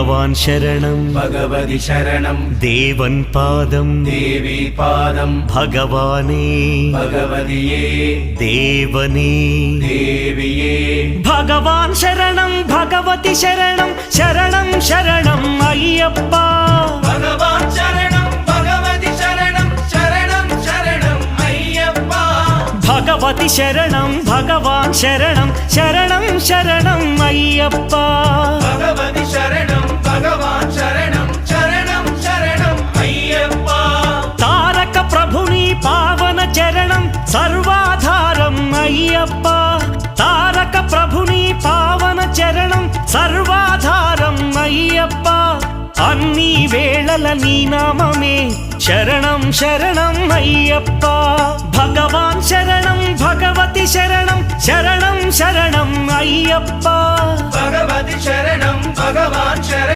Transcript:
ഭഗവാൻ ശരണം ഭഗവതി ശരണം ദേവൻ പാദം ദേവി പാദം ഭഗവാനേ ഭഗവതിയേ ദേവനേ ദേവിയേ ഭഗവാൻ ശരണം ഭഗവതി ശരണം ശരണം ശരണം അയ്യപ്പ ഭഗവാൻ ശരണം ഭഗവതി ശരണം ശരണം ശരണം അയ്യപ്പ ഭഗവതി ശരണം ഭഗവാൻ ശരണം ശരണം ശരണം അയ്യപ്പ ഭഗവതി ശരണം ഭഗവാൻ ശരണം ശരണം ശരണം അയ്യപ്പ താരക ప్రభుని పావన చరణం సర్వాధారం అయ్యప్ప తారక ప్రభుని పావన చరణం సర్వాధారం అయ్యప్ప అన్ని వేళల నీ నామమే శరణం శరణం అయ్యప్ప భగవాన్ శరణం భగవతి శరణం శరణం శరణం అయ్యప్ప భగవతి శరణం భగవాన్ శరణం